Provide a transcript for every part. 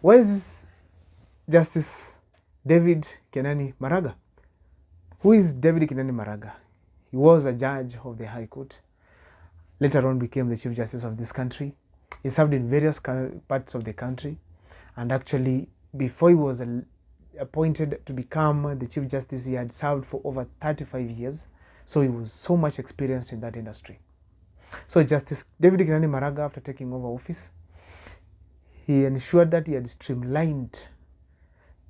Where's Justice David Kenani Maraga? Who is David Kenani Maraga? He was a judge of the High Court. Later on became the Chief Justice of this country. He served in various parts of the country. And actually, before he was appointed to become the Chief Justice, he had served for over 35 years. So he was so much experienced in that industry. So Justice David Kenani Maraga, after taking over office, he ensured that he had streamlined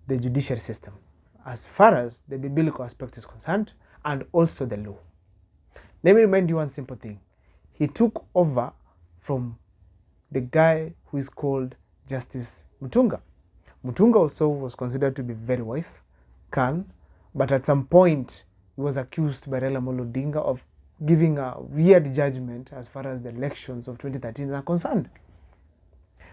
the judiciary system as far as the biblical aspect is concerned, and also the law. Let me remind you one simple thing. He took over from the guy who is called Justice Mutunga. Mutunga also was considered to be very wise, calm, but at some point he was accused by Raila Amolo Odinga of giving a weird judgment as far as the elections of 2013 are concerned.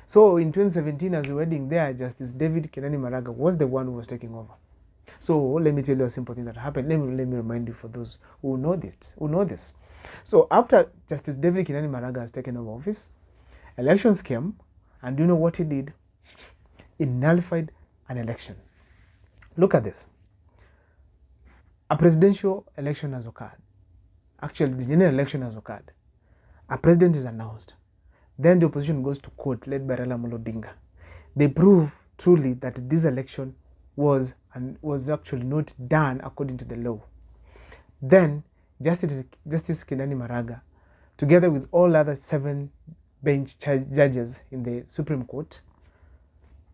So in 2017, as we were heading there, Justice David Kenani Maraga was the one who was taking over. So let me tell you a simple thing that happened. Let me remind you for those who know this. So after Justice David Kenani Maraga has taken over office, elections came, and do you know what he did? He nullified an election. Look at this. A presidential election has occurred. Actually, the general election has occurred. A president is announced. Then the opposition goes to court led by Raila Amolo Odinga. They prove truly that this election was actually not done according to the law. Then Justice Kenani Maraga, together with all other 7 bench judges in the Supreme Court,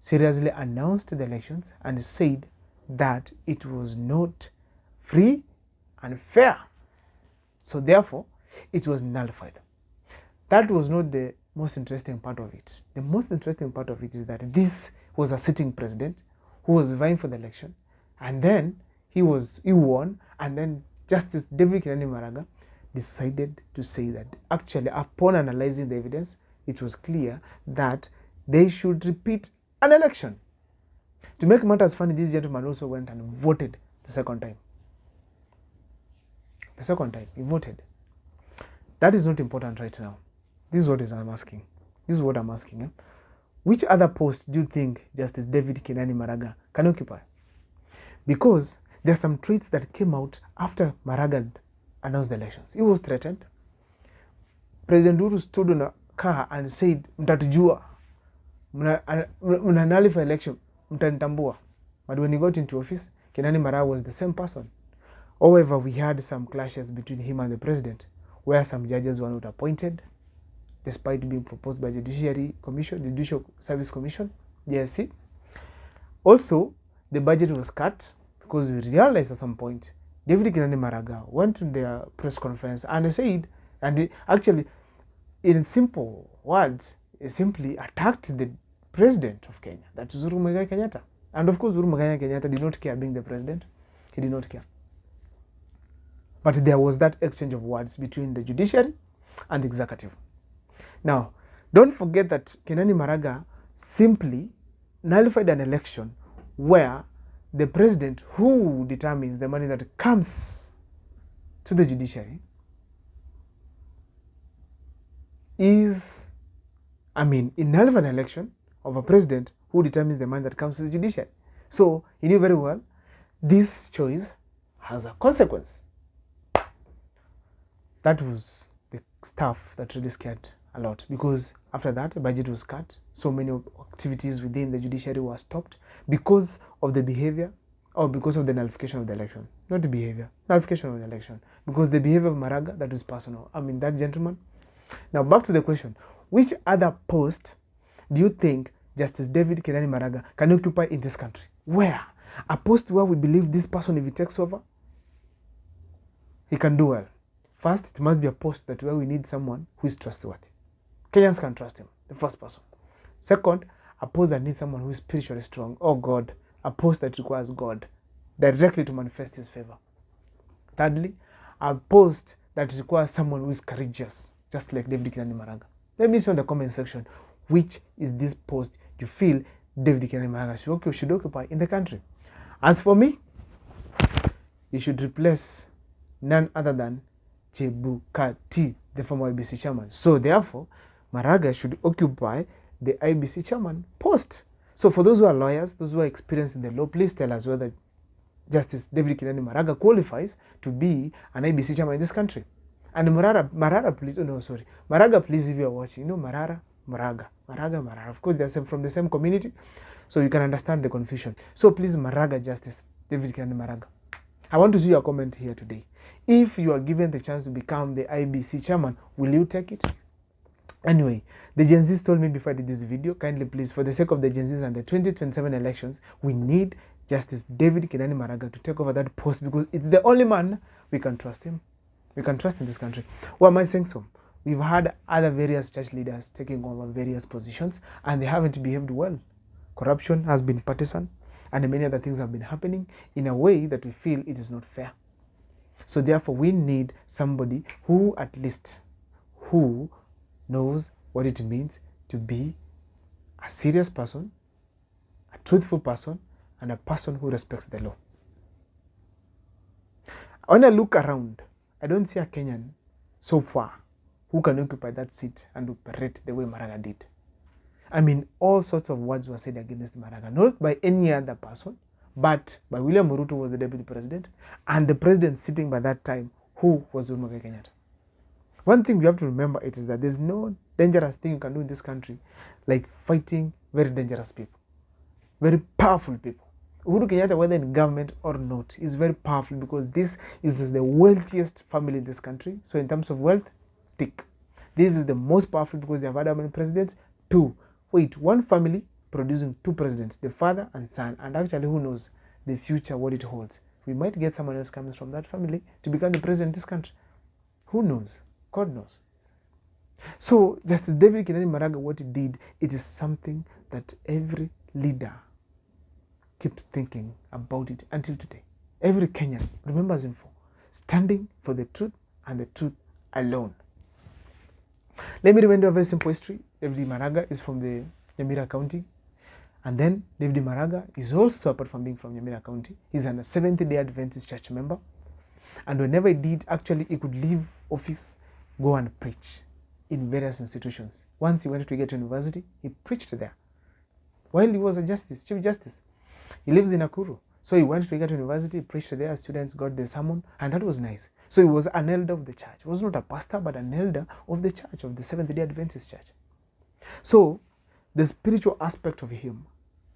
seriously announced the elections and said that it was not free and fair. So therefore, it was nullified. That was not the most interesting part of it. The most interesting part of it is that this was a sitting president who was vying for the election, and then he won, and then Justice David Kenani Maraga decided to say that actually, upon analyzing the evidence, it was clear that they should repeat an election. To make matters funny, this gentleman also went and voted the second time. The second time, he voted. That is not important right now. This is what I'm asking. This is what I'm asking. Eh? Which other post do you think Justice David Kenani Maraga can occupy? Because there are some tweets that came out after Maraga announced the elections. He was threatened. President Uhuru stood on a car and said, "Mtatujua, mna nullify election, mtanitambua." But when he got into office, Kenani Maraga was the same person. However, we had some clashes between him and the president, where some judges were not appointed, despite being proposed by the Judicial Service Commission, JSC. Also, the budget was cut because we realized at some point, David Kenani Maraga went to their press conference and said, and actually, in simple words, he simply attacked the president of Kenya, that is Uhuru Muigai Kenyatta. And of course, Uhuru Muigai Kenyatta did not care being the president. He did not care. But there was that exchange of words between the judiciary and the executive. Now, don't forget that Kenani Maraga simply nullified an election where the president, who determines the money that comes to the judiciary, he nullified an election of a president who determines the money that comes to the judiciary. So he knew very well this choice has a consequence. That was the stuff that really scared a lot, because after that, the budget was cut. So many activities within the judiciary were stopped because of the behavior, or because of the nullification of the election. Not the behavior, nullification of the election. Because the behavior of Maraga, that was personal. That gentleman. Now back to the question. Which other post do you think Justice David Kenani Maraga can occupy in this country? Where? A post where we believe this person, if he takes over, he can do well. First, it must be a post that where we need someone who is trustworthy. Kenyans can trust him, the first person. Second, a post that needs someone who is spiritually strong. Oh God, a post that requires God directly to manifest his favor. Thirdly, a post that requires someone who is courageous, just like David Kenani Maraga. Let me know in the comment section, which is this post you feel David Kenani Maraga should occupy in the country. As for me, he should replace none other than Chebukati, the former IEBC chairman. So therefore, Maraga should occupy the IEBC chairman post. So for those who are lawyers, those who are experienced in the law, please tell us whether Justice David Kinani Maraga qualifies to be an IEBC chairman in this country. And Maraga, please, oh no, sorry. Maraga, please, if you are watching, you know Maraga. Of course, they are from the same community, so you can understand the confusion. So please, Maraga Justice David Kinani Maraga, I want to see your comment here today. If you are given the chance to become the IEBC chairman, will you take it? Anyway, the Gen Zs told me before I did this video, kindly please, for the sake of the Gen Zs and the 2027 elections, we need Justice David Kinani Maraga to take over that post, because it's the only man we can trust him. We can trust in this country. Why am I saying so? We've had other various church leaders taking over various positions and they haven't behaved well. Corruption has been partisan and many other things have been happening in a way that we feel it is not fair. So therefore we need somebody who at least who knows what it means to be a serious person, a truthful person, and a person who respects the law. When I look around, I don't see a Kenyan so far who can occupy that seat and operate the way Maraga did. I mean, all sorts of words were said against Maraga, not by any other person, but by William Ruto, who was the deputy president, and the president sitting by that time, who was Uhuru Kenyatta. One thing we have to remember is that there's no dangerous thing you can do in this country like fighting very dangerous people, very powerful people. Uhuru Kenyatta, whether in government or not, is very powerful because this is the wealthiest family in this country. So in terms of wealth, tick. This is the most powerful because they have had how many presidents? Two. Wait, one family producing two presidents, the father and son, and actually who knows the future, what it holds. We might get someone else coming from that family to become the president of this country. Who knows? God knows. So Justice David Kinani Maraga, what he did, it is something that every leader keeps thinking about it until today. Every Kenyan remembers him for standing for the truth and the truth alone. Let me remind you a very simple history. David Maraga is from the Nyamira County. And then David Maraga is also, apart from being from Nyamira County, he's a Seventh-day Adventist church member. And whenever he did, actually he could leave office, go and preach in various institutions. Once he went to get to university, he preached there. While he was a chief justice. He lives in Nakuru. So he went to Egerton University, preached there, students got the sermon, and that was nice. So he was an elder of the church. He was not a pastor, but an elder of the church, of the Seventh-day Adventist church. So the spiritual aspect of him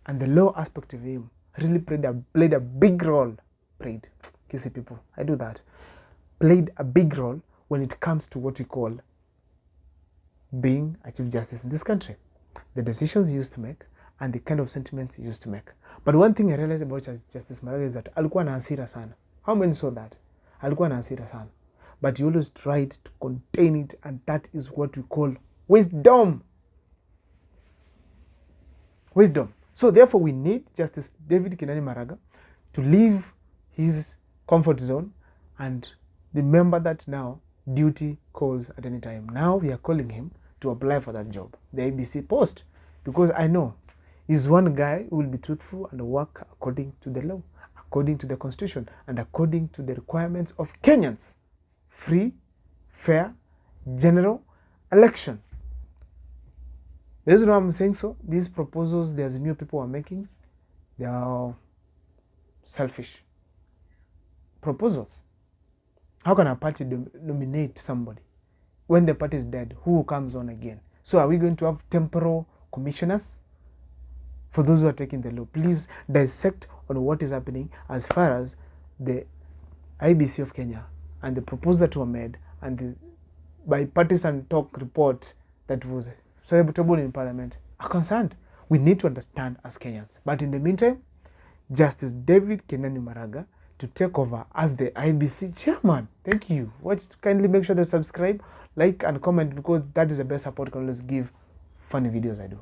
and the law aspect of him really played a big role. Kissy people, I do that. Played a big role when it comes to what we call being a chief justice in this country. The decisions he used to make and the kind of sentiments he used to make. But one thing I realized about Justice Maraga is that alikuwa na hasira sana. How many saw that? Alikuwa na hasira sana. But he always tried to contain it, and that is what we call wisdom. Wisdom. So therefore we need Justice David Kinani Maraga to leave his comfort zone and remember that now duty calls at any time. Now we are calling him to apply for that job, the IEBC post, because I know he's one guy who will be truthful and work according to the law, according to the constitution, and according to the requirements of Kenyans. Free, fair, general election. The reason why I'm saying so, these proposals the Azimio people are making, they are selfish proposals. How can a party nominate somebody when the party is dead? Who comes on again? So are we going to have temporal commissioners? For those who are taking the law, please dissect on what is happening as far as the IEBC of Kenya and the proposals that were made and the bipartisan talk report that was celebrable in Parliament are concerned. We need to understand as Kenyans. But in the meantime, Justice David Kinani Maraga to take over as the IEBC chairman. Thank you. Kindly make sure to subscribe, like, and comment, because that is the best support I can always give funny videos I do.